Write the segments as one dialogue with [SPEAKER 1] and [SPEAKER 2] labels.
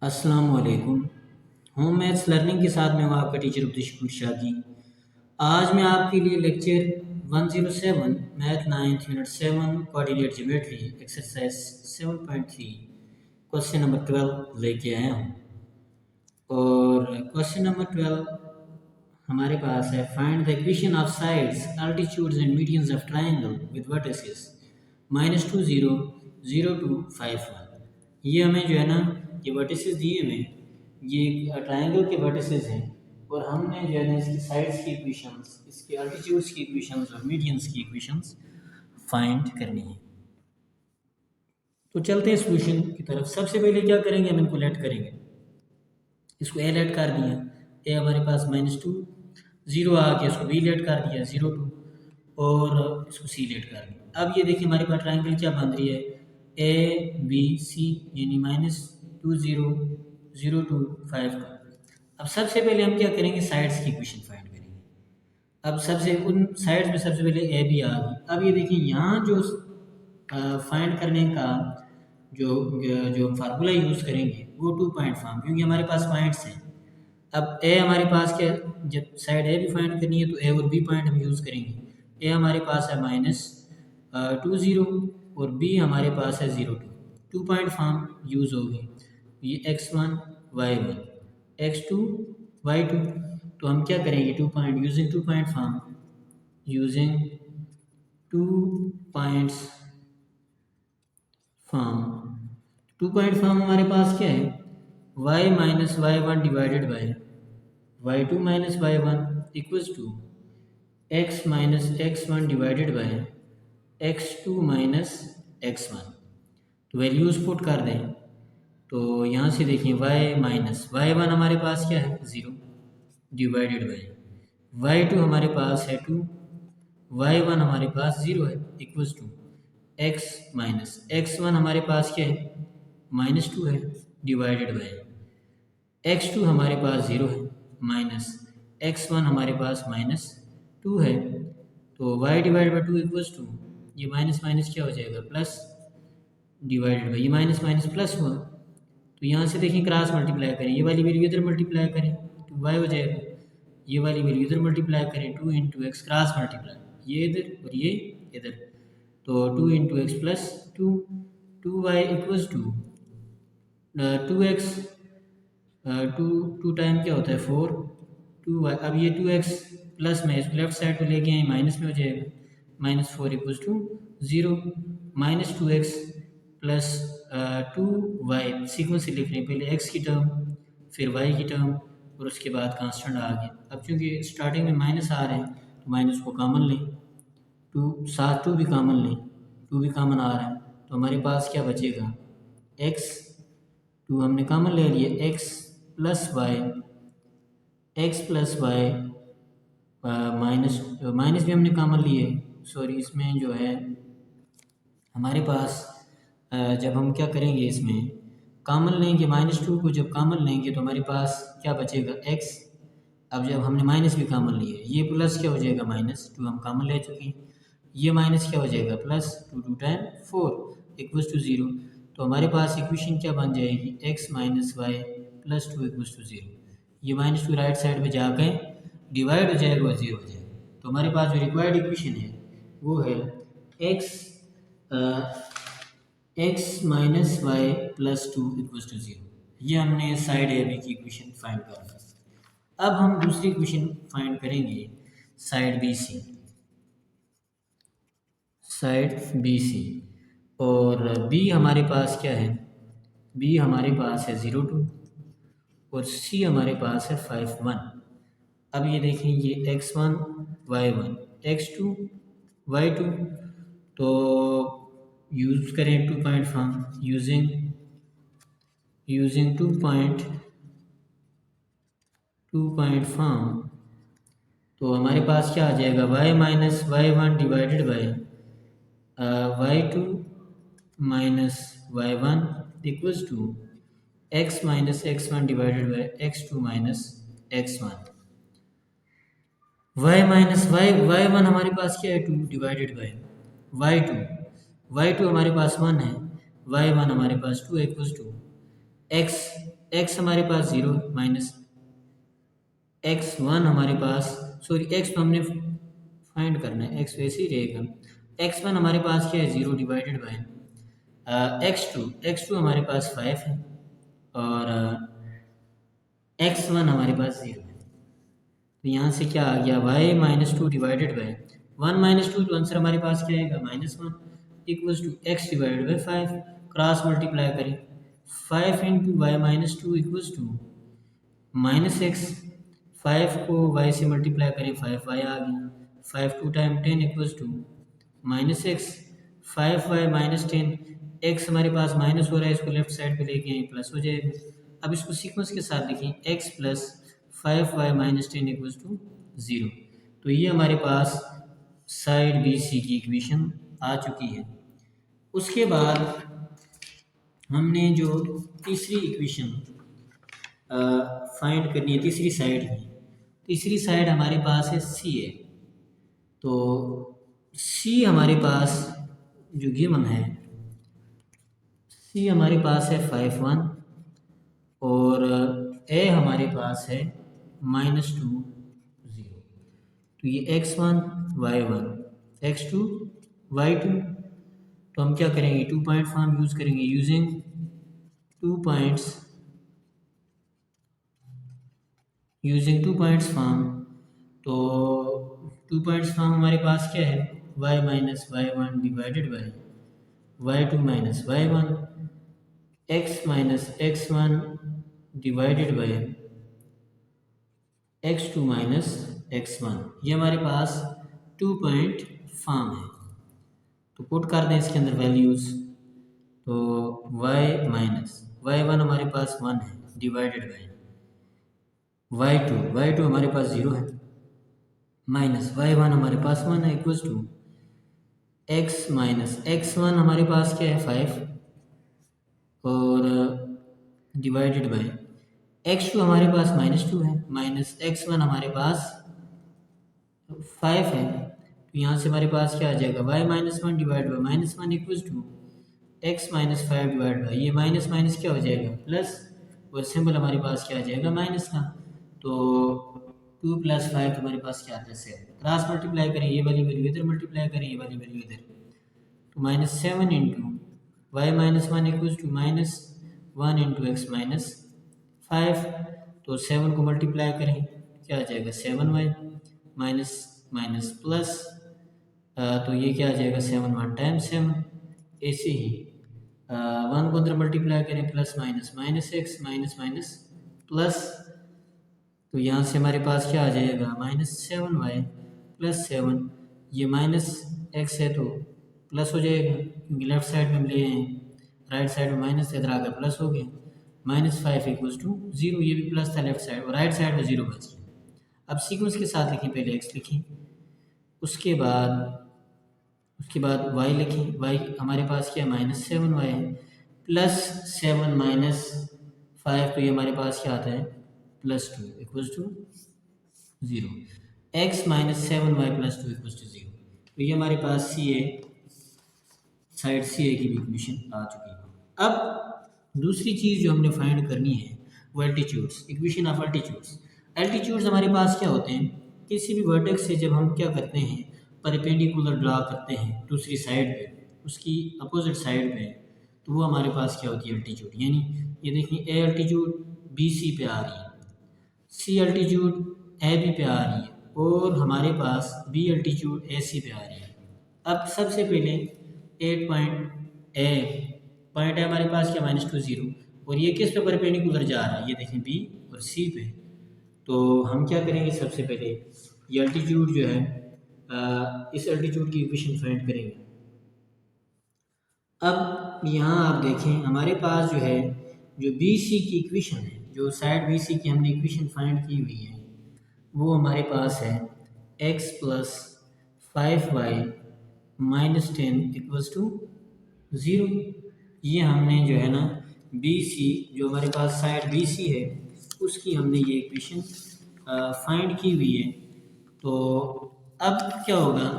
[SPEAKER 1] अस्सलाम वालेकुम। Home maths learning के साथ मैं हूँ आपका टीचर अब्दुल शादी। आज मैं आपके लिए lecture 107 math 9th unit 7 coordinate geometry exercise 7.3 question number 12 लेके आया हूँ। और क्वेश्चन नंबर 12 हमारे पास है find the equation of sides altitudes and medians of triangle with vertices -2 0 0 2 5 1। ये हमें जो है ना ये वर्टिसेस दिए हुए हैं, ये ट्राइंगल के वर्टिसेस हैं और हमने जो है ना इसकी साइड्स की इक्वेशंस, इसके अल्टीट्यूड्स की इक्वेशंस और मीडियंस की इक्वेशंस फाइंड करनी है। तो चलते हैं सॉल्यूशन की तरफ। सबसे पहले क्या करेंगे, हम इनको लेट करेंगे। इसको ए लेट कर दिया, ए हमारे पास -2 0 आ गया, इसको बी लेट कर दिया 0 2 और इसको सी लेट कर दिया। अब ये देखिए हमारे पास ट्राइंगल क्या बन रही है, ए बी सी, यानी -2 0 0 2 5 का। अब सबसे पहले हम क्या करेंगे, साइड्स की इक्वेशन फाइंड करेंगे। अब सबसे उन साइड्स में सबसे पहले ए बी आ गई। अब ये देखिए यहाँ जो फाइंड करने का जो जो फार्मूला यूज़ करेंगे वो 2 पॉइंट फॉर्म, क्योंकि हमारे पास पॉइंट्स हैं। अब ए हमारे पास क्या, जब साइड ए भी फाइंड करनी है तो ए और बी पॉइंट हम यूज़ करेंगे। ए हमारे पास है -2 0 और बी हमारे पास है 0 2। 2 पॉइंट फॉर्म यूज़ होगी, ये x1 y1 x2 y2। तो हम क्या करेंगे, 2 point using 2 point form, using 2 points form. 2 point form हमारे पास क्या है, y minus y one divided by y2 minus y one equals to x minus x one divided by x2 minus x1। तो values put कर दें तो यहाँ से देखिए y माइनस वाई वन हमारे पास क्या है 0 डिवाइडेड बाई y2 हमारे पास है 2, y1 हमारे पास 0 है equals to x minus x1 हमारे पास क्या है -2 है डिवाइडेड बाई x2 हमारे पास 0 है माइनस x1 हमारे पास -2 है। तो y divide by 2 equals to, ये माइनस माइनस क्या हो जाएगा प्लस, डिवाइडेड बाई ये माइनस माइनस प्लस हुआ। तो यहाँ से देखिए क्रॉस मल्टीप्लाई करें, ये वाली वैल्यू इधर मल्टीप्लाई करें तो y हो जाएगा, ये वाली वैल्यू इधर मल्टीप्लाई करें 2 इंटू एक्स, क्रॉस मल्टीप्लाई, ये इधर और ये इधर, तो 2 into x plus 2 2y equals to 2x, 2 time क्या होता है 4 2y। अब ये 2x प्लस में इसको लेफ्ट साइड पे लेके आए माइनस में हो जाएगा, -4 equals to 0 -2x plus 2y। Sequence से लिख रहे हैं, पहले x की टर्म फिर y की टर्म और उसके बाद कांस्टेंट आ गया। अब चूँकि स्टार्टिंग में माइनस आ रहे हैं तो माइनस को कॉमन लें, 2 भी कॉमन लें, 2 भी कॉमन आ रहा है तो हमारे पास क्या बचेगा, x 2 हमने कॉमन ले लिए, x plus y minus minus भी हमने कॉमन लिए, सॉरी इसमें जो है हमारे पास जब हम क्या करेंगे इसमें कॉमन लेंगे, -2 को जब कॉमन लेंगे तो हमारे पास क्या बचेगा x। अब जब हमने माइनस भी कॉमन लिए, ये प्लस क्या हो जाएगा -2 हम कॉमन ले चुके हैं, ये माइनस क्या हो जाएगा प्लस 2 2 टाइम 4 इक्वल्स टू 0। तो हमारे पास इक्वेशन क्या बन जाएगी, x minus y plus 2 equals to 0। ये -2 राइट साइड में जाकर डिवाइड हो जाएगा और 0 हो जाएगा। तो हमारे पास जो रिक्वायर्ड इक्वेशन है वो है x minus y plus 2 equals to 0। ये हमने साइड ए बी की इक्वेशन फाइंड करना है। अब हम दूसरी इक्वेशन फाइंड करेंगे side B C, side B C. और बी हमारे पास क्या है, बी हमारे पास है 0 2 और सी हमारे पास है 5 1। अब ये देखें, ये x1 y1 x2 y2, तो यूज़ करें 2 point form, using 2 point form. तो हमारे पास क्या आ जाएगा, y minus y one divided by y2 minus y one equals to x minus x1 divided by x2 minus x1। y minus y one हमारे पास क्या है 2 डिवाइडेड बाई y2 हमारे पास 1 है, y1 हमारे पास 2 इक्वल्स टू एक्स एक्स हमारे पास 0 minus x1 हमारे पास, सॉरी एक्स तो हमने फाइंड करना है, एक्स वैसे ही रहेगा। x1 हमारे पास क्या है 0 डिवाइडेड बाय एक्स टू हमारे पास 5 है और x1 हमारे पास 0 है। तो यहाँ से क्या आ गया y-2 divided by 1 minus two, तो आंसर हमारे पास क्या आएगा -1 equals to x divided by 5। Cross multiply करें 5 into y-2 equals to -x। 5 को y से मल्टीप्लाई करें 5y आ गया। 5 two time 10 equals to -x। 5y-10, x हमारे पास माइनस हो रहा है, इसको लेफ्ट साइड पे लेके आए प्लस हो जाएगा। अब इसको सीक्वेंस के साथ लिखें x plus 5y-10 equals to 0। तो ये हमारे पास साइड बी सी की इक्वेशन आ चुकी है। उसके बाद हमने जो तीसरी इक्वेशन फाइंड करनी है, तीसरी साइड है, तीसरी साइड हमारे पास है सी है। तो सी हमारे पास जो गिवन है, सी हमारे पास है 5 1 और ए हमारे पास है -2 0। तो ये x1 y1 x2 y2। तो हम क्या करेंगे, 2 पॉइंट फॉर्म यूज़ करेंगे। Using 2 points form. तो 2 पॉइंट्स फॉर्म हमारे पास क्या है, y minus y1 divided by y2 minus y1, x minus x1 divided by x2 minus x1। ये हमारे पास 2 पॉइंट फॉर्म है। तो पुट कर दें इसके अंदर वैल्यूज़। तो y माइनस y1 हमारे पास 1 है डिवाइडेड बाई y2 हमारे पास 0 है, माइनस y1 हमारे पास 1 है equals to x minus x1 हमारे पास क्या है 5 और डिवाइडेड बाई x2 हमारे पास -2 है, माइनस x1 हमारे पास 5 है। तो यहाँ से हमारे पास क्या आ जाएगा, y-1 divide by -1 equals to x minus 5 divide by, ये माइनस माइनस क्या हो जाएगा प्लस, और सिंबल हमारे पास क्या आ जाएगा माइनस का। तो 2 + 5 हमारे पास क्या आता है 7। क्रॉस मल्टीप्लाई करें, ये वाली वैल्यू इधर मल्टीप्लाई करें, ये वाली वैल्यू इधर, तो -7 into y-1 equals to -1 into x minus 5। तो 7 को मल्टीप्लाई करें क्या आ जाएगा 7y माइनस माइनस प्लस, तो ये क्या आ जाएगा 7 1 टाइम 7। ऐसे ही 1 को अंदर मल्टीप्लाई करें plus minus -x minus minus plus, तो यहाँ से हमारे पास क्या आ जाएगा -7y प्लस 7, ये -x है तो प्लस हो जाएगा क्योंकि लेफ्ट साइड में हम ले आए, राइट साइड में माइनस इधर आ गया प्लस हो गया। -5 इक्वल्स टू 0, ये भी प्लस था लेफ्ट साइड और राइट साइड में 0 बच गया। अब सीक्वेंस के साथ लिखें, पहले x लिखें, उसके बाद y लिखें। y हमारे पास क्या है -7y है प्लस 7 माइनस 5, तो ये हमारे पास क्या आता है +2 equals to 0। x minus 7y plus 2 equals to 0। तो ये हमारे पास सी ए, साइड सी ए की इक्वेशन आ चुकी है। अब दूसरी चीज़ जो हमने फाइंड करनी है वो altitudes, equation of altitudes. Altitudes हमारे पास क्या होते हैं, किसी भी वर्टेक्स से जब हम क्या करते हैं परपेंडिकुलर ड्रा करते हैं दूसरी साइड पे, उसकी अपोजिट साइड पे, तो वो हमारे पास क्या होती है एल्टीट्यूड। यानी ये देखिए ए एल्टीट्यूड बी सी पे आ रही है, सी एल्टीट्यूड ए बी पे आ रही है और हमारे पास बी एल्टीट्यूड ए सी पे आ रही है। अब सबसे पहले 8 पॉइंट ए पॉइंट है हमारे पास क्या -2 0, और ये किस पे परपेंडिकुलर जा रहा है, ये देखें बी और सी पे। तो हम क्या करेंगे, सबसे पहले ये एल्टीट्यूड जो है इस एल्टीट्यूड की इक्वेशन फाइंड करेंगे। अब यहाँ आप देखें हमारे पास जो है जो बी सी की इक्वेशन है, जो साइड बी सी की हमने इक्वेशन फाइंड की हुई है, वो हमारे पास है x plus 5y minus 10 equals to 0। ये हमने जो है ना बी सी, जो हमारे पास साइड बी सी है, उसकी हमने ये इक्वेशन फाइंड की हुई है। तो अब क्या होगा,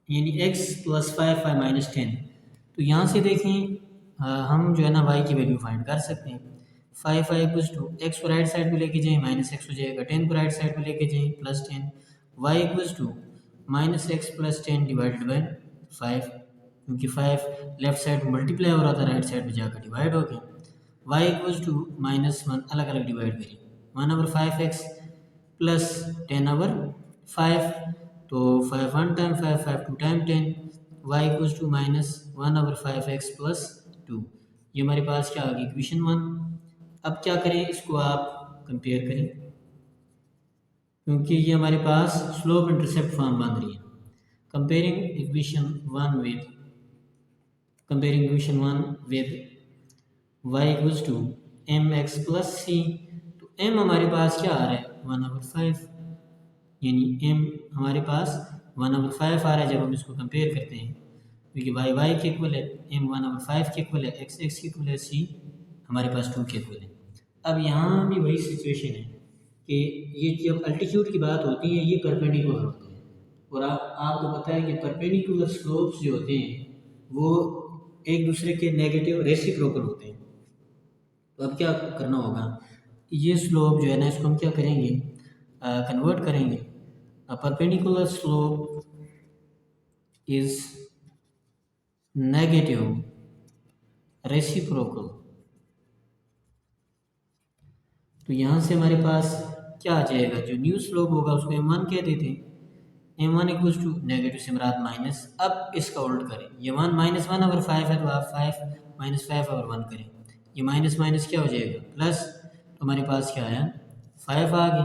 [SPEAKER 1] यानी x प्लस 5y माइनस 10, तो यहाँ से देखें हम जो है ना y की वैल्यू फाइंड कर सकते हैं। 5y इक्वल्स टू एक्स को राइट साइड पे लेके जाएं माइनस एक्स हो जाएगा, 10 को राइट साइड पे लेके जाएं plus 10, y equals to minus x plus 10 divided by 5, क्योंकि 5 लेफ्ट साइड में मल्टीप्लाई हो रहा था, राइट साइड में जाकर डिवाइड हो गया। y इक्वल्स टू माइनस 1 अलग अलग डिवाइड करिए, 1/5x प्लस 10/5, तो 5 1 time 5 5 2 time 10, y equals to minus 1/5x plus 2। ये हमारे पास क्या आ गई इक्वेशन 1। अब क्या करें, इसको आप कंपेयर करें, क्योंकि ये हमारे पास स्लोप इंटरसेप्ट फॉर्म बन रही है। Comparing equation 1 with y equals to M x plus C, तो m हमारे पास क्या आ रहा है 1/5, यानी m हमारे पास 1/5 आ रहा है जब हम इसको कंपेयर करते हैं, क्योंकि y के इक्वल है, m 1/5 के इक्वल है, x के इक्वल है, c हमारे पास 2 के इक्वल है। अब यहाँ भी वही सिचुएशन है कि ये जब अल्टीट्यूड की बात होती है ये परपेंडिकुलर होते हैं, और आपको पता है कि परपेंडिकुलर स्लोप्स जो होते हैं वो एक दूसरे के नेगेटिव रेसिप्रोकल होते हैं। तो अब क्या करना होगा, ये स्लोप जो है ना इसको हम क्या करेंगे, कन्वर्ट करेंगे। Perpendicular slope is negative reciprocal, तो यहाँ से हमारे पास क्या आ जाएगा, जो न्यू स्लोप होगा उसको m1 कह देते हैं, m1 इक्वल्स टू नेगेटिव से मुराद माइनस। अब इसका उल्ट करें, ये 1 माइनस 1/5 है तो आप 5 माइनस 5/1 करें, ये माइनस माइनस क्या हो जाएगा प्लस, तो हमारे पास क्या आया 5 आ गया,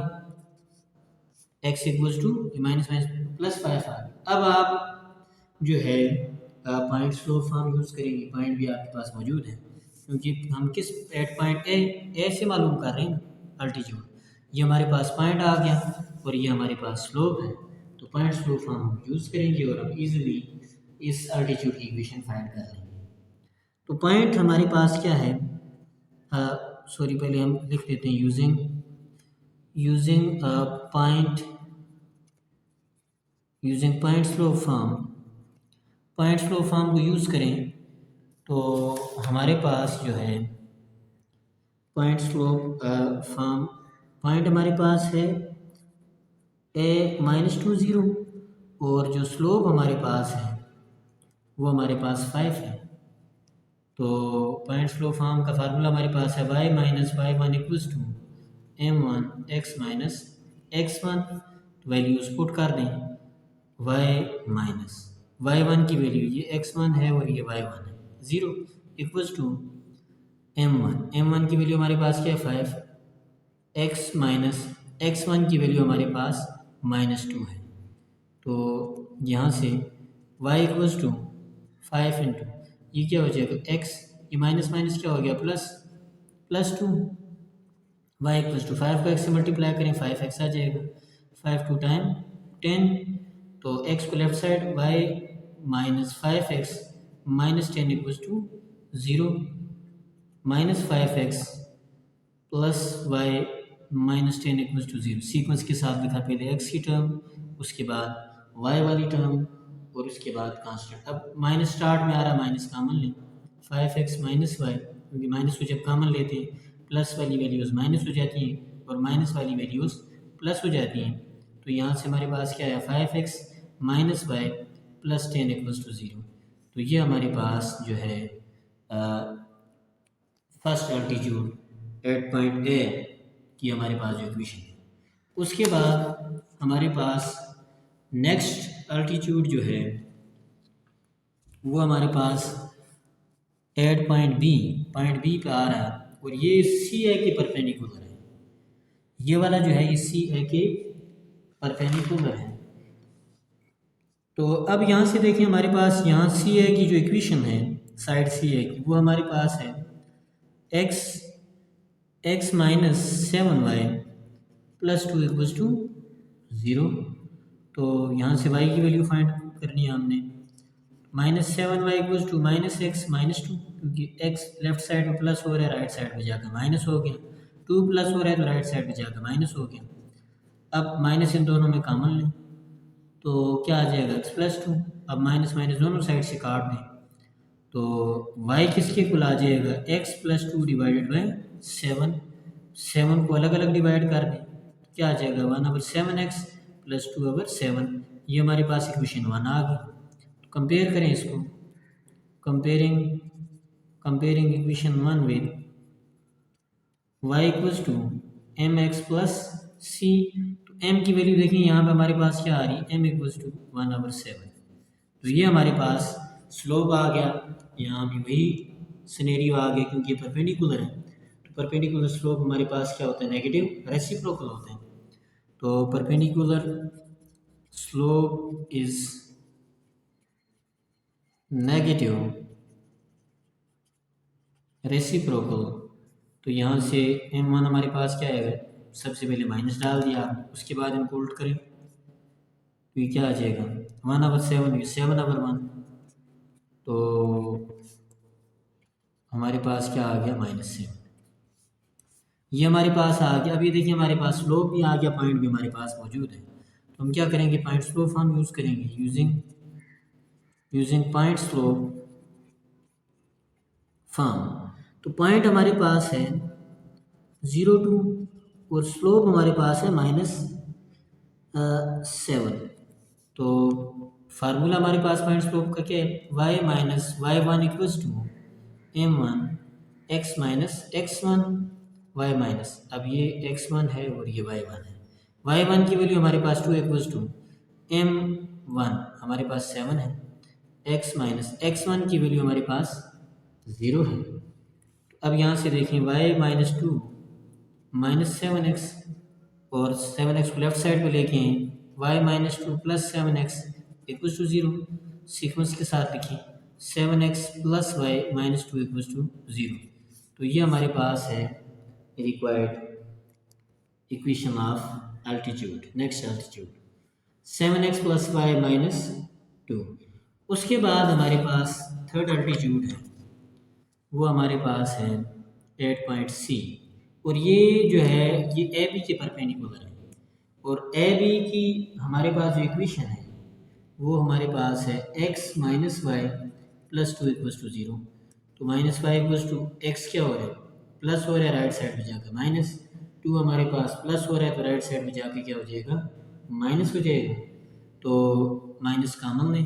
[SPEAKER 1] x इक्वल्स टू ये माइनस माइनस प्लस 5 आ गया। अब आप जो है पॉइंट स्लोप फॉर्म यूज़ करेंगे, पॉइंट भी आपके पास मौजूद है, क्योंकि हम किस एट पॉइंट ए से मालूम कर रहे हैं अल्टीट्यूड, ये हमारे पास पॉइंट आ गया और ये हमारे पास स्लोप है, तो पॉइंट स्लोप फॉर्म हम यूज़ करेंगे और हम इजीली इस अल्टीट्यूड की इक्वेशन फाइंड कर लेंगे। तो पॉइंट हमारे पास क्या है, पहले हम लिख देते हैं using point slope form. Point slope form को यूज़ करें तो हमारे पास जो है पॉइंट स्लोप फॉर्म, पॉइंट हमारे पास है a-2 0 और जो स्लोप हमारे पास है वो हमारे पास 5 है। तो पॉइंट स्लोप फॉर्म का फार्मूला हमारे पास है y minus y1 equals to m1 x minus x1, तो वैल्यूज पुट कर दें, y माइनस y1 की वैल्यू ये x1 है और ये y1 है 0 इक्वल्स टू m1 की वैल्यू हमारे पास क्या है 5, x माइनस x1 की वैल्यू हमारे पास -2 है, तो यहाँ से y इक्वल्स टू 5 इंटू ये क्या हो जाएगा x, ये माइनस माइनस क्या हो गया +2, y इक्वल्स टू 5 को x से मल्टीप्लाई करें 5x आ जाएगा, 5 2 टाइम 10, तो x को left side y minus 5x minus 10 equals to 0, minus 5x plus y minus 10 equals to 0। Sequence के साथ लिखा, पहले x की टर्म, उसके बाद y वाली टर्म और उसके बाद कांस्टेंट। अब माइनस स्टार्ट में आ रहा, माइनस कामन लें, 5x माइनस y, क्योंकि माइनस को जब कामन लेते हैं प्लस वाली वैल्यूज़ माइनस हो जाती हैं और माइनस वाली वैल्यूज़ प्लस हो जाती हैं, तो यहाँ से हमारे पास क्या है 5x minus y plus 10 equals to 0। तो ये हमारे पास जो है first altitude at point A की हमारे पास जो इक्वेशन है। उसके बाद हमारे पास नेक्स्ट अल्टीट्यूड जो है वो हमारे पास एट पॉइंट बी पे आ रहा है और ये सी ए के परपेंडिकुलर है, ये वाला जो है ये सी ए के परपेंडिकुलर है। तो अब यहाँ से देखिए हमारे पास यहाँ सी ए की जो इक्वेशन है साइड सी ए की, वो हमारे पास है x minus 7y plus 2 equals to 0। तो यहाँ से y की वैल्यू फाइंड करनी है हमने, -7y equals to -x minus 2, क्योंकि x लेफ्ट साइड में प्लस हो रहा है, राइट साइड में जाकर माइनस हो गया, 2 प्लस हो रहा है तो राइट साइड में जाकर माइनस हो गया। अब माइनस इन दोनों में कॉमन लें तो क्या आ जाएगा x प्लस 2, अब माइनस माइनस दोनों साइड से काट दें तो y किसके कुल आ जाएगा x प्लस 2 डिवाइडेड बाई 7। 7 को अलग अलग डिवाइड कर दें तो क्या आ जाएगा 1/7x प्लस 2/7। ये हमारे पास इक्वेशन 1 आ गई। तो कंपेयर करें इसको, comparing comparing equation 1 with y equals to M x plus C. तो m की वैल्यू देखिए यहाँ पे हमारे पास क्या आ रही है m इक्वल्स टू 1/7। तो ये हमारे पास स्लोप आ गया, यहाँ भी वही सिनेरियो आ गया क्योंकि ये परपेंडिकुलर है। तो परपेंडिकुलर स्लोप हमारे पास क्या होता है नेगेटिव रेसिप्रोकल होते हैं। तो perpendicular slope is negative reciprocal. तो यहाँ से m1 हमारे पास क्या आएगा, सबसे पहले माइनस डाल दिया उसके बाद इनको उल्ट करें तो ये क्या आ जाएगा 1/7 7/1। तो हमारे पास क्या आ गया -7। ये हमारे पास आ गया। अभी देखिए हमारे पास स्लोप भी आ गया, पॉइंट भी हमारे पास मौजूद है। तो हम क्या करेंगे पॉइंट स्लोप फॉर्म यूज़ करेंगे यूजिंग पॉइंट स्लोप फॉर्म। तो पॉइंट हमारे पास है 0 2 और स्लोप हमारे पास है -7। तो फार्मूला हमारे पास पॉइंट स्लोप का क्या है y minus y1 equals to m1 x minus x1 y minus, अब ये x1 है और ये y1 है। y1 की वैल्यू हमारे पास 2 इक्वल्स टू m1 हमारे पास 7 है, x माइनस x1 की वैल्यू हमारे पास 0 है। अब यहाँ से देखें y माइनस 2 -7x और 7x को लेफ्ट साइड पे लेके हैं y minus 2 plus 7x equals to 0। Sequence के साथ लिखिए 7x plus y minus 2 equals to 0। तो ये हमारे पास है required equation of altitude. Next altitude 7x plus y minus 2। उसके बाद हमारे पास थर्ड एल्टीट्यूड है, वो हमारे पास है 8 पॉइंट C और ये जो है ये ए बी के परपेंडिकुलर है। और ए बी की हमारे पास जो इक्वेशन है वो हमारे पास है x minus y plus 2 equals to 0। तो minus y equals to x क्या हो रहा है प्लस हो रहा है राइट साइड में जाकर माइनस 2 हमारे पास प्लस हो रहा है तो राइट साइड में जाके क्या हो जाएगा माइनस हो जाएगा। तो माइनस कॉमन लें,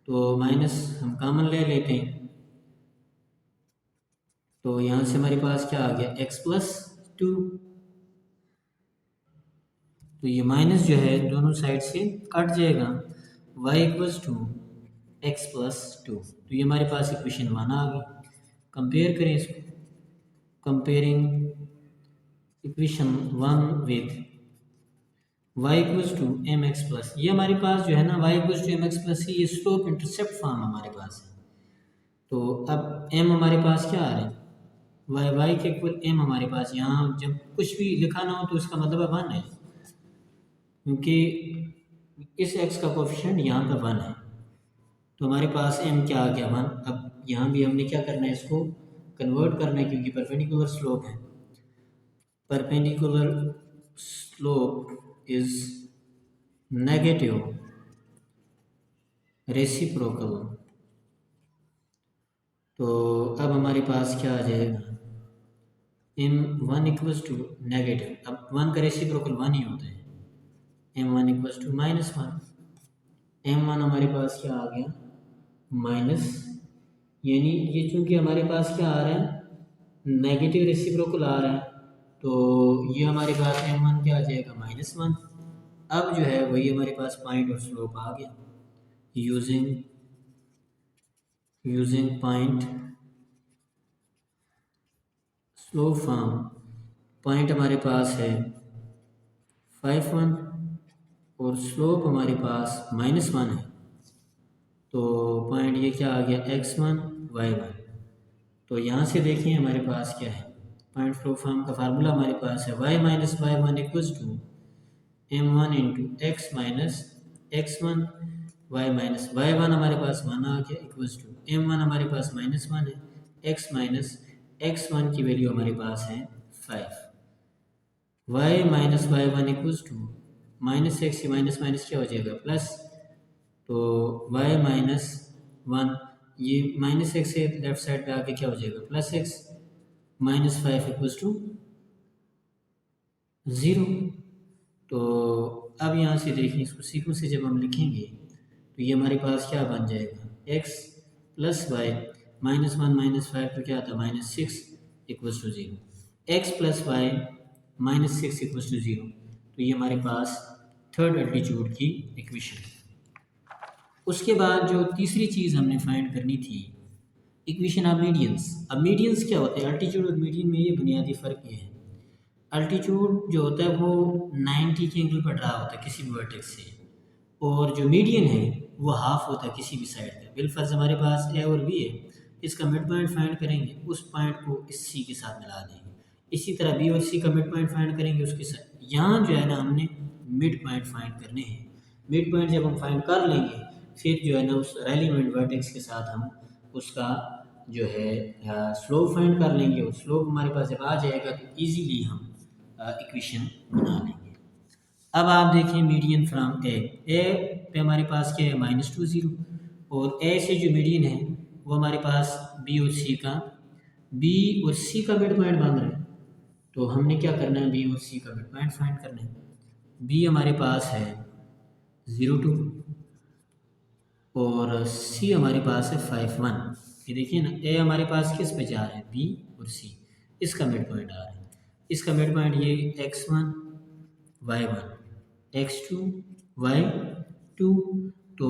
[SPEAKER 1] तो माइनस हम कॉमन ले लेते हैं। तो यहाँ से हमारे पास क्या आ गया x प्लस 2। तो ये माइनस जो है दोनों साइड से कट जाएगा, y equals to x plus 2। तो ये हमारे पास इक्वेशन 1 आ गई। कंपेयर करें इसको, comparing equation 1 with y equals to M x plus, ये हमारे पास जो है ना y equals to M x plus ये स्लोप इंटरसेप्ट फॉर्म हमारे पास है। तो अब m हमारे पास क्या आ रहा है y के इक्वल m हमारे पास, यहाँ जब कुछ भी लिखा ना हो तो इसका मतलब 1 है क्योंकि इस x का कोफिशिएंट यहाँ पर 1 है। तो हमारे पास m क्या आ गया 1। अब यहाँ भी हमने क्या करना है इसको कन्वर्ट करना है क्योंकि परपेंडिकुलर स्लोप है। Perpendicular slope is negative reciprocal. तो अब हमारे पास क्या आ जाएगा m1 इक्वल्स टू नेगेटिव, अब 1 का रेसिप्रोकल 1 ही होता है, m1 इक्वल्स टू -1। m1 हमारे पास क्या आ गया माइनस, यानी ये चूंकि हमारे पास क्या आ रहा है नेगेटिव रेसिप्रोकल आ रहा है तो ये हमारे पास m1 क्या आ जाएगा -1। अब जो है वही हमारे पास पॉइंट और स्लोप आ गया using point slope form. Point हमारे पास है 5 1 और स्लोप हमारे पास -1 है। तो पॉइंट ये क्या आ गया x1 y1। तो यहाँ से देखिए हमारे पास क्या है पॉइंट स्लोप फॉर्म का फार्मूला हमारे पास है y minus y1 equals to m1 into x minus x1 y minus y1 हमारे पास 1 आ गया इक्वल्स टू m1 हमारे पास -1 है, x माइनस x1 की वैल्यू हमारे पास है 5। y minus y1 equals to minus x minus minus क्या हो जाएगा प्लस, तो y माइनस 1 ये -x से लेफ्ट साइड पे आके क्या हो जाएगा +x, -5 इक्वल्स टू 0। तो अब यहाँ से देखिए इसको सीक्वेंस से जब हम लिखेंगे तो ये हमारे पास क्या बन जाएगा x + y -1 -5 तो क्या आता है -6 equals to 0, x + y -6 equals to 0। तो ये हमारे पास थर्ड एल्टीट्यूड की इक्वेशन है। उसके बाद जो तीसरी चीज़ हमने फाइंड करनी थी इक्वेशन ऑफ मीडियंस। अब मीडियंस क्या होते हैं, अल्टीट्यूड और मीडियन में ये बुनियादी फ़र्क ये है। अल्टीट्यूड जो होता है वो 90 के एंगल पर ड्रा होता है किसी भी वर्टेक्स से, और जो मीडियन है वो हाफ होता है किसी भी साइड का। बिलफर्ज हमारे पास ए और बी है, इसका मिड पॉइंट फाइंड करेंगे, उस पॉइंट को इस सी के साथ मिला देंगे। इसी तरह बी और सी का मिड पॉइंट फाइंड करेंगे उसके साथ। यहाँ जो है ना हमने मिड पॉइंट फाइंड करने हैं। मिड पॉइंट जब हम फाइंड कर लेंगे फिर जो है ना उस रेलिवेंट वर्टेक्स के साथ हम उसका जो है स्लोप फाइंड कर लेंगे, और स्लोप हमारे पास जब आ जाएगा तो ईजीली हम इक्वेशन बना लेंगे। अब आप देखिए मीडियन फ्रॉम ए पे हमारे पास क्या है -2 0, और ए से जो मीडियन है वो हमारे पास बी और सी का मिड पॉइंट बन रहा है। तो हमने क्या करना है, बी और सी का मिड पॉइंट फाइंड करना है। बी हमारे पास है 0 2 और सी हमारे पास है 5 1। ये देखिए ना, ए हमारे पास किस पे जा रहा है, बी और सी, इसका मिड पॉइंट आ रहा है। इसका मिड पॉइंट ये x1 y1 x2 y2। तो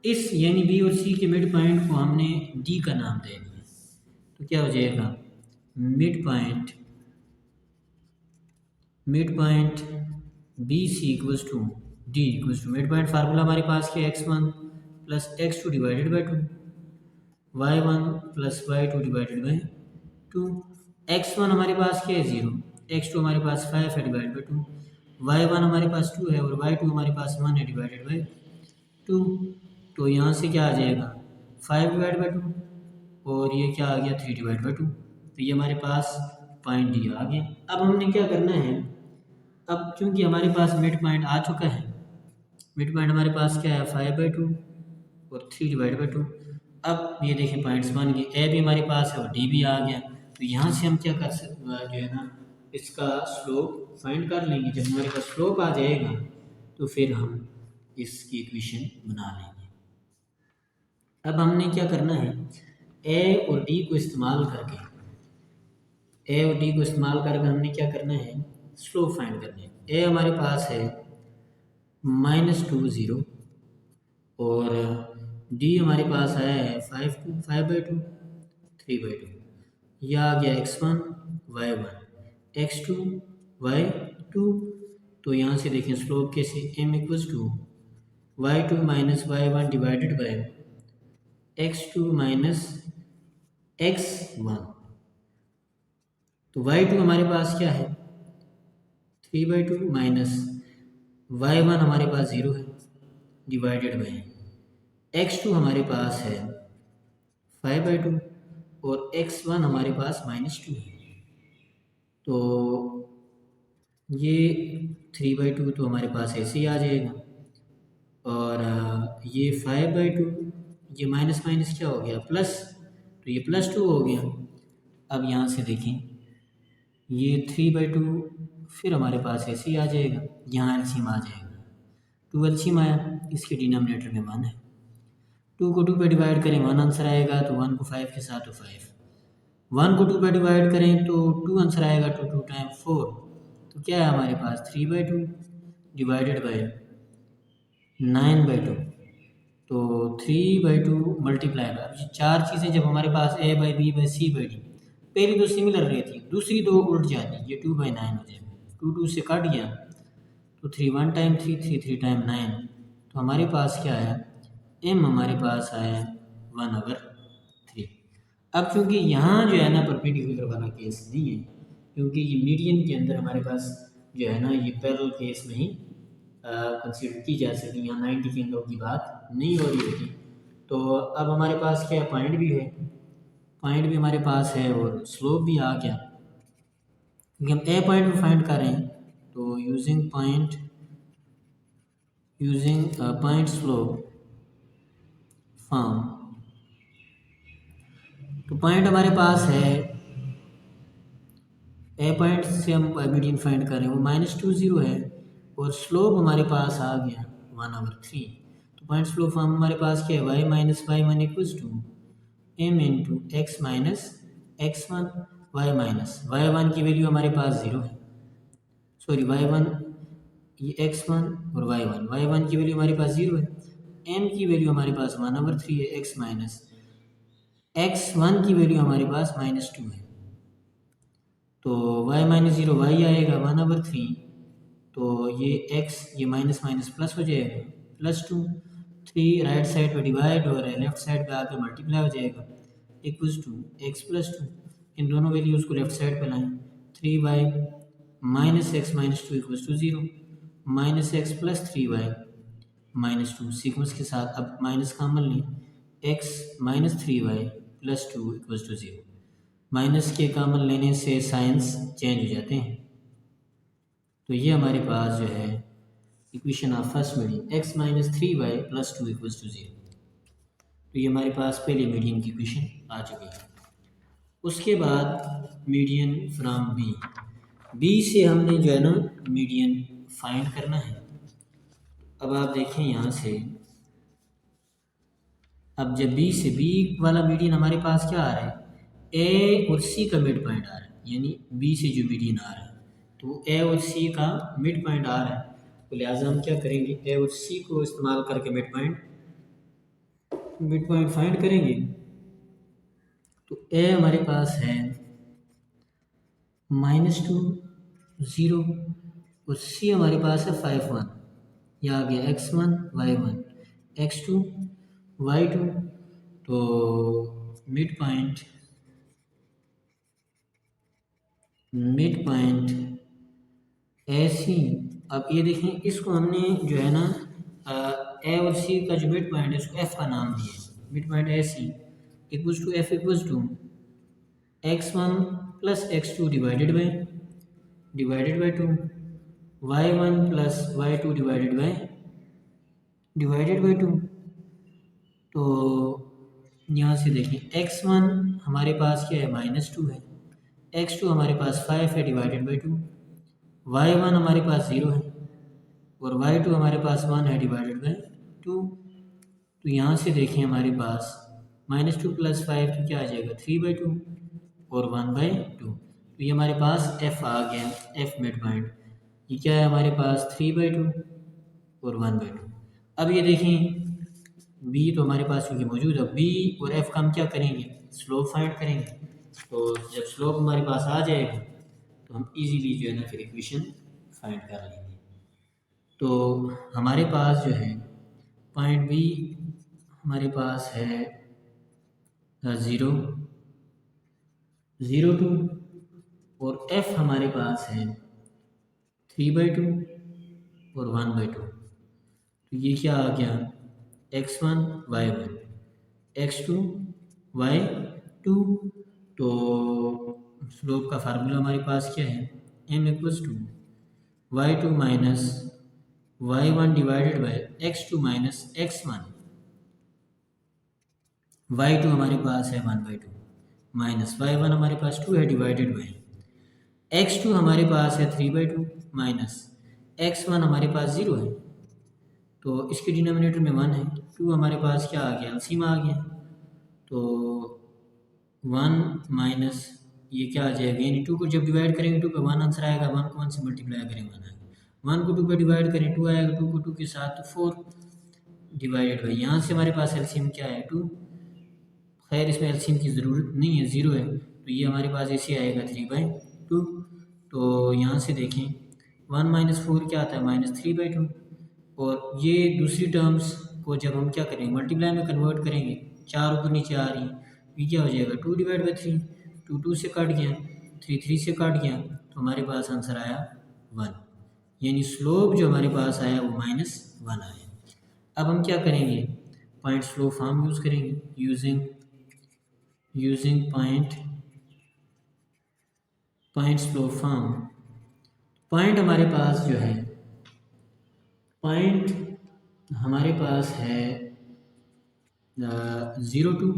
[SPEAKER 1] इस यानी बी और सी के मिड पॉइंट को हमने डी का नाम दे दिया। तो क्या हो जाएगा mid point B C equals to D equals to mid point formula हमारे पास क्या x1 + x2 divided by 2, y1 + y2 divided by 2। x1 हमारे पास क्या है 0, x2 हमारे पास 5 है डिवाइड बाई 2, y1 हमारे पास 2 है और y2 हमारे पास 1 है डिवाइडेड बाई 2। तो यहाँ से क्या आ जाएगा 5 डिवाइड बाई 2 और ये क्या आ गया 3 डिवाइड बाई 2। तो ये हमारे पास पॉइंट डी आ गया। अब हमने क्या करना है, अब चूंकि हमारे पास मिड पॉइंट आ चुका है, मिड पॉइंट हमारे पास क्या है 5/2 और 3 डिवाइड बाई 2। अब ये देखें पॉइंट्स बन गए, ए भी हमारे पास है और डी भी आ गया। तो यहाँ से हम क्या कर सकते जो है ना इसका स्लोप फाइंड कर लेंगे। जब हमारे पास स्लोप आ जाएगा तो फिर हम इसकी इक्वेशन बना लेंगे। अब हमने क्या करना है, ए और डी को इस्तेमाल करके हमने क्या करना है स्लोप फाइंड करना है। ए हमारे पास है -2 0 और डी हमारे पास आया है 5/2 3/2। यह आ गया x1 y1 x2 y2। तो यहाँ से देखें स्लोप कैसे m equals to y2 - y1 divided by x2 - x1। तो y2 हमारे पास क्या है 3/2 माइनस y1 हमारे पास 0 है डिवाइडेड बाय x2 हमारे पास है 5/2 और x1 हमारे पास -2 है। तो ये 3/2 तो हमारे पास ऐसे ही आ जाएगा, और ये 5/2 ये माइनस माइनस क्या हो गया प्लस, तो ये +2 हो गया। अब यहाँ से देखें ये 3/2 फिर हमारे पास ऐसे ही आ जाएगा, यहाँ एलसीएम आ जाएगा 2 एलसीएम आया, इसके डिनोमिनेटर में 1 है। 2 को 2 पे डिवाइड करें 1 आंसर आएगा, तो 1 को 5 के साथ तो 5, 1 को 2 पे डिवाइड करें तो 2 आंसर आएगा, 2 2 टाइम 4। तो क्या है हमारे पास 3/2 डिवाइडेड बाय 9/2। तो 3/2 मल्टीप्लाई बाय, अब ये चार चीज़ें जब हमारे पास a/b/c/d पहली दो सिमिलर रहती, दूसरी दो उल्ट जाती, ये 2/9 हो जाएगा, 2 2 से कट गया तो 3 1 टाइम 3 3 3 टाइम 9। तो हमारे पास क्या आया m हमारे पास आया 1/3। अब चूंकि यहाँ जो है ना परपेंडिकुलर वाला केस नहीं है, क्योंकि ये मीडियन के अंदर हमारे पास जो है ना ये पैरेलल केस में ही कंसीडर की जा सकती, यहाँ 90 के एंगल की बात नहीं हो रही होती। तो अब हमारे पास क्या पॉइंट भी है, पॉइंट भी हमारे पास है और स्लोप भी आ गया, क्योंकि हम ए पॉइंट भी फाइंड कर रहे हैं। तो यूजिंग पॉइंट स्लोप फ्रॉम तो पॉइंट हमारे पास है, ए पॉइंट से हम मीडियन फाइंड कर रहे हैं, वो -2 0 है, और स्लोप हमारे पास आ गया 1/3। तो पॉइंट स्लोप फॉर्म हमारे पास क्या है, y minus y one equals to m into x minus x one, y minus y one की वैल्यू हमारे पास 0 है, सॉरी वाई वन, ये x1 और y1 की वैल्यू हमारे पास 0 है, m की वैल्यू हमारे पास 1/3 है, x माइनस x1 की वैल्यू हमारे पास -2 है, तो y माइनस 0 y आएगा 1/3, तो ये x ये माइनस माइनस प्लस हो जाएगा, +2, 3 राइट साइड पे डिवाइड हो रहा है, लेफ्ट साइड पे आके मल्टीप्लाई हो जाएगा, इक्वल्स टू x+2, इन दोनों वैल्यूज़ को लेफ्ट साइड पे लाएं, 3y minus x minus two equals to 0, -x + 3y -2 sequence के साथ अब माइनस कॉमन लें, x minus 3y + 2 equals to 0, minus के कॉमन लेने से साइंस चेंज हो जाते हैं। तो ये हमारे पास जो है equation of first median, x minus 3y + 2 equals to 0। तो ये हमारे पास पहले मीडियन की इक्वेशन आ चुकी है। उसके बाद मीडियन फ्रॉम बी से हमने जो है ना मीडियन फाइंड करना है। अब आप देखें यहाँ से, अब जब बी से बी वाला मीडियन हमारे पास क्या आ रहा है, ए और सी का मिड पॉइंट आ रहा है, यानी बी से जो मीडियन आ रहा है तो ए और सी का मिड पॉइंट आ रहा है, तो लिहाजा हम क्या करेंगे, ए और सी को इस्तेमाल करके मिड पॉइंट फाइंड करेंगे। तो ए हमारे पास है -2 0, और सी हमारे पास है 5 1, यह आ गया x1 y1 x2 y2, तो मिड पॉइंट ए सी। अब ये देखें, इसको हमने जो है ना ए और सी का जो मिड पॉइंट है इसको एफ का नाम दिया है, mid point A C equals to F equals to x1 + x2 divided by 2, y1 + y2 divided by 2। तो यहाँ से देखें, x1 हमारे पास क्या है, -2 है, x2 हमारे पास 5 है डिवाइडेड बाई 2, y1 हमारे पास 0 है, और y2 हमारे पास 1 है डिवाइडेड बाई 2। तो यहाँ से देखें हमारे पास -2 + 5 तो क्या आ जाएगा, 3/2 और 1/2। तो ये हमारे पास f आ गया, f मिड पॉइंट, ये क्या है हमारे पास 3/2 और 1/2। अब ये देखें b तो हमारे पास क्योंकि मौजूद है, b और f का हम क्या करेंगे, स्लोप फाइंड करेंगे। तो जब स्लोप हमारे पास आ जाएगा तो हम इजीली जो है ना फिर इक्वेशन फाइंड कर लेंगे। तो हमारे पास जो है पॉइंट बी हमारे पास है 0 0 2, और f हमारे पास है 3/2 और 1/2। तो ये क्या आ गया, x1 y1 x2 y2। तो स्लोप का फार्मूला हमारे पास क्या है, m equals to y2 minus y1 divided by x2 minus x1, y2 हमारे पास है 1/2 माइनस y1 हमारे पास 2 है डिवाइडेड बाई x2 हमारे पास है 3/2 माइनस x1 हमारे पास 0 है, तो इसके डिनोमिनेटर में 1 है, 2 हमारे पास क्या आ गया, एलसीएम आ गया, तो 1 माइनस ये क्या आ जाएगा, यानी 2 को जब डिवाइड करेंगे 2 पे 1 आंसर आएगा, 1 को 1 से मल्टीप्लाई करेंगे 1 आएगा, 1 को 2 पे डिवाइड करें 2 आएगा, 2 को 2 के साथ तो 4 डिवाइडेड बाई, यहाँ से हमारे पास एलसीएम क्या है 2, खैर इसमें एलसीएम की ज़रूरत नहीं है, 0 है, तो ये हमारे पास ऐसे आएगा 3/2। तो यहाँ से देखें 1 - 4 क्या आता है, -3/2, और ये दूसरी टर्म्स को जब हम क्या करेंगे, मल्टीप्लाई में कन्वर्ट करेंगे, 4 ऊपर नीचे आ रही है, ये क्या हो जाएगा 2/3, 2 2 से कट गया, 3 3 से कट गया, तो हमारे पास आंसर आया 1, यानी स्लोप जो हमारे पास आया वो -1 आया। अब हम क्या करेंगे, पॉइंट स्लोप फॉर्म यूज़ करेंगे, using point slope form. Point हमारे पास जो है, पॉइंट हमारे पास है 0 2,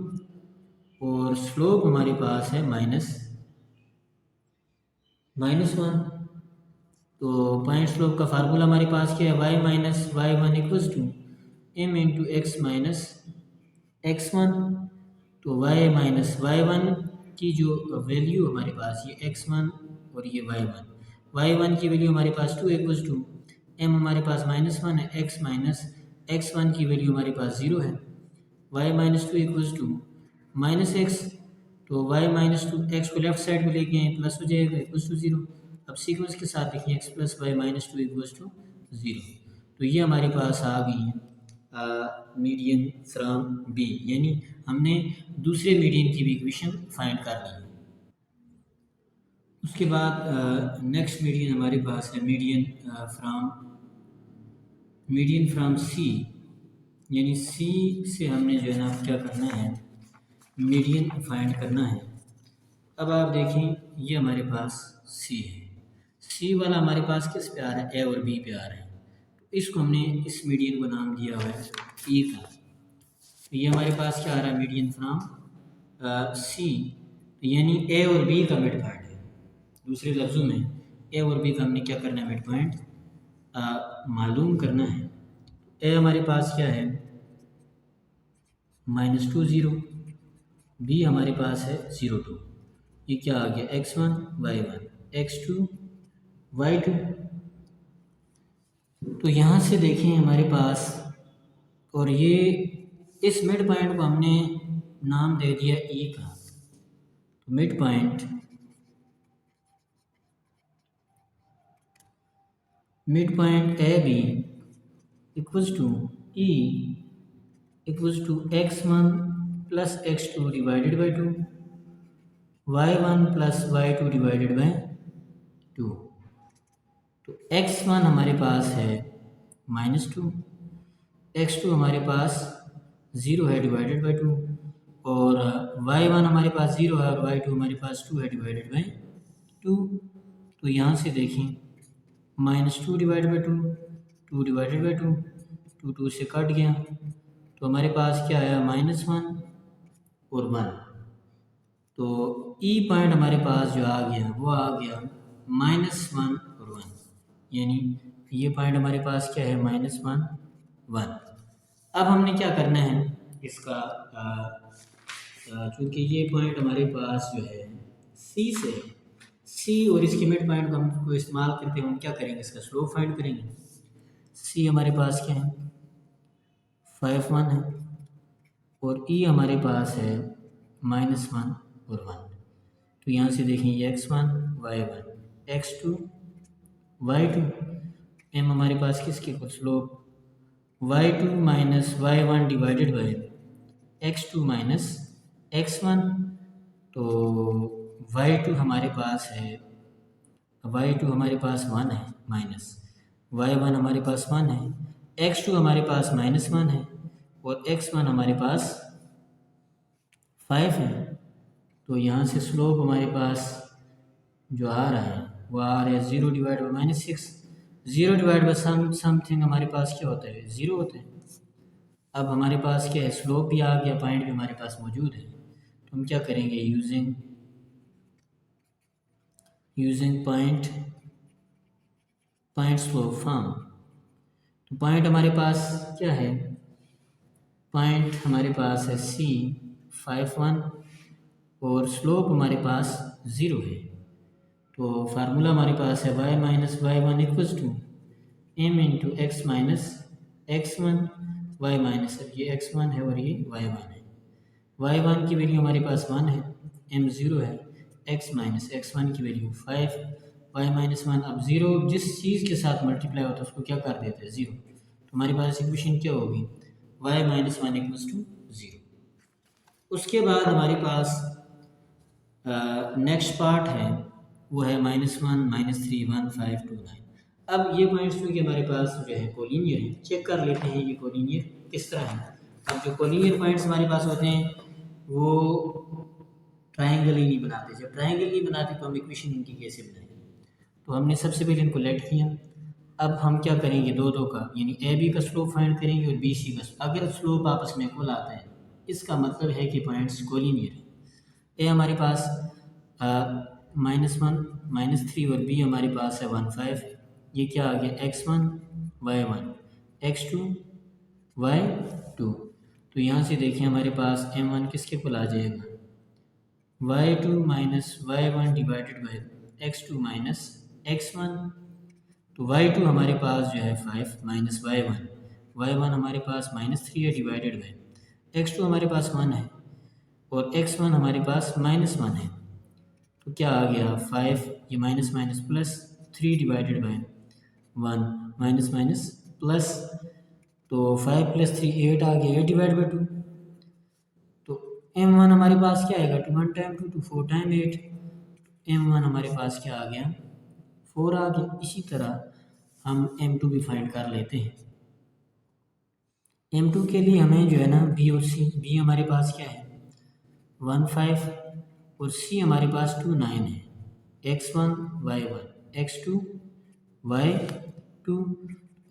[SPEAKER 1] और स्लोप हमारे पास है -1। तो पॉइंट स्लोप का फार्मूला हमारे पास क्या है, y minus y one equals to m into x minus x1। तो y माइनस वाई वन की जो वैल्यू हमारे पास, ये x1 और ये y1 की वैल्यू हमारे पास 2 इक्वल्स टू m हमारे पास -1 है, x माइनस x1 की वैल्यू हमारे पास 0 है, y minus two equals to -x। तो y माइनस टू एक्स को लेफ्ट साइड में लेके आए प्लस हो जाएगा इक्वल्स टू 0। अब सीक्वेंस के साथ लिखिए x plus y minus two equals to 0। तो ये हमारे पास आ गई है मीडियन फ्रॉम बी, यानी हमने दूसरे मीडियन की भी इक्वेशन फाइंड कर ली है। उसके बाद नेक्स्ट मीडियन हमारे पास है मीडियन फ्रॉम सी, यानी सी से हमने जो है ना क्या करना है, मीडियन फाइंड करना है। अब आप देखें ये हमारे पास सी है, सी वाला हमारे पास किस पे आ रहा है, ए और बी पे आ रहा है। तो इसको हमने इस मीडियन को नाम दिया हुआ है ई का। तो ये हमारे पास क्या आ रहा है, मीडियन फ्रॉम सी, यानी ए और बी का मिड पॉइंट है। दूसरे लफ्ज़ों में ए और बी का हमने क्या करना है, मिड पॉइंट मालूम करना है। ए हमारे पास क्या है -2 0, बी हमारे पास है 0 2। ये क्या आ गया, x1 y1 x2 y2। तो यहाँ से देखें हमारे पास, और ये इस मिड पॉइंट को हमने नाम दे दिया ई का। तो mid point A B equals to E equals to x1 plus x2 divided by 2, y1 plus y2 divided by 2। तो x1 हमारे पास है -2, x2 हमारे पास 0 है डिवाइडेड बाई 2, और y1 हमारे पास 0 है और y2 हमारे पास 2 है डिवाइडेड बाई 2। तो यहाँ से देखें -2 डिवाइडेड बाई 2, 2 डिवाइडेड बाई 2, 2 2 से कट गया। तो हमारे पास क्या आया, -1 और 1। तो ई पॉइंट हमारे पास जो आ गया वो आ गया -1 और 1, यानी ये पॉइंट हमारे पास क्या है, -1 1। अब हमने क्या करना है इसका, चूँकि ये पॉइंट हमारे पास जो है सी से, सी और इसके मिड पॉइंट को हमको इस्तेमाल करते हैं, हम क्या करेंगे, इसका स्लोप फाइंड करेंगे। सी हमारे पास क्या है, 5 1 है, और ई हमारे पास है -1 और 1। तो यहाँ से देखें ये x1 y1 x2 y2, M हमारे पास किसके कुछ slope y2 minus y1 divided by x2 minus x1। तो y2 हमारे पास है, y2 हमारे पास 1 है, माइनस y1 हमारे पास 1 है, x2 हमारे पास -1 है, और x1 हमारे पास 5 है। तो यहाँ से स्लोप हमारे पास जो आ रहा है वो आ रहा है 0 divide by -6। 0 divide by something हमारे पास क्या होता है, 0 होता है। अब हमारे पास क्या है, स्लोप भी आ गया, पॉइंट भी हमारे पास मौजूद है। तो हम क्या करेंगे, यूजिंग पॉइंट स्लोप फॉर्म। तो पॉइंट हमारे पास क्या है, पॉइंट हमारे पास है सी 5 1, और स्लोप हमारे पास 0 है। तो फार्मूला हमारे पास है y minus y one equals to m into x minus x1 y minus, अब ये x1 है और ये y1 है। y1 की वैल्यू हमारे पास 1 है, m 0 है, x माइनस x1 की वैल्यू 5, y माइनस 1। अब 0 जिस चीज़ के साथ मल्टीप्लाई होता है उसको क्या कर देते हैं, 0। तो हमारे पास इक्वेशन क्या होगी, y माइनस 1 इक्वल्स टू 0। उसके बाद हमारे पास नेक्स्ट पार्ट है वो है -1 -3 1 5 2 9। अब ये पॉइंट्स क्योंकि हमारे पास जो है कोलिनियर है, चेक कर लेते हैं ये कोलिनियर किस तरह है। अब जो कोलिनियर पॉइंट्स हमारे पास होते हैं वो ट्रायंगल ही नहीं बनाते, जब ट्रायंगल नहीं बनाते तो हम इक्वेशन इनकी कैसे बनाएंगे। तो हमने सबसे पहले इनको लेट किया। अब हम क्या करेंगे, दो का यानी ए बी का स्लोप फाइंड करेंगे और बी सी का। अगर स्लोप आपस में इक्वल आता है इसका मतलब है कि पॉइंट्स कोलिनियर है। ए हमारे पास -1 -3 और बी हमारे पास है 1 5। ये क्या आ गया x1 y1 x2 y2। तो यहाँ से देखिए हमारे पास m1 किसके कुल आ जाएगा y2 minus y1 divided by x2 minus x1। तो y2 हमारे पास जो है 5 माइनस y1 हमारे पास -3 है डिवाइडेड बाई x2 हमारे पास 1 है और x1 हमारे पास -1 है। तो क्या आ गया 5, ये minus minus plus 3 divided by 1 minus minus plus. तो 5 + 3 8 आ गया 8 डिवाइड बाई 2। तो m1 हमारे पास क्या आएगा 2 1 टाइम 2 4 टाइम 8। m1 हमारे पास क्या आ गया 4 आ गया। इसी तरह हम m2 भी फाइंड कर लेते हैं। m2 के लिए हमें जो है ना b और c, b हमारे पास क्या है 1 5 और c हमारे पास 2 9 है। x1 y1 x2 y2।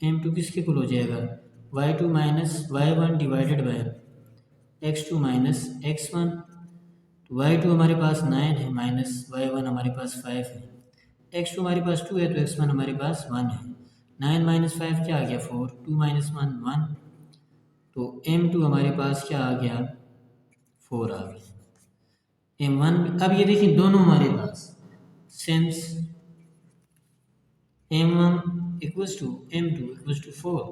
[SPEAKER 1] m2 किसके कुल हो जाएगा y2 minus y1 divided by x2 minus x1। तो y2 हमारे पास 9 है माइनस y1 हमारे पास 5 है। x2 हमारे पास 2 है तो x1 हमारे पास 1 है। 9 माइनस 5 क्या आ गया 4, 2 माइनस 1 1। तो m2 हमारे पास क्या आ गया 4 आ गया। m1 अब ये देखिए दोनों हमारे पास since m1 equals to m2 equals to 4,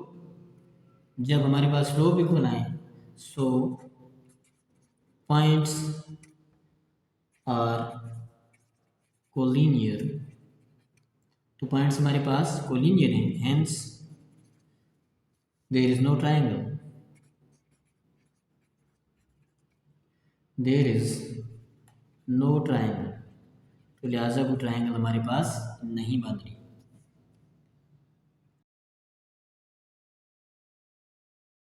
[SPEAKER 1] जब हमारे पास स्लोप इक्वल आए सो पॉइंट्स आर कोलिनियर। तो पॉइंट्स हमारे पास कोलिनियर हैं, hence there is no triangle, there is no triangle. तो लिहाजा कोई ट्रायंगल हमारे पास नहीं बन रही।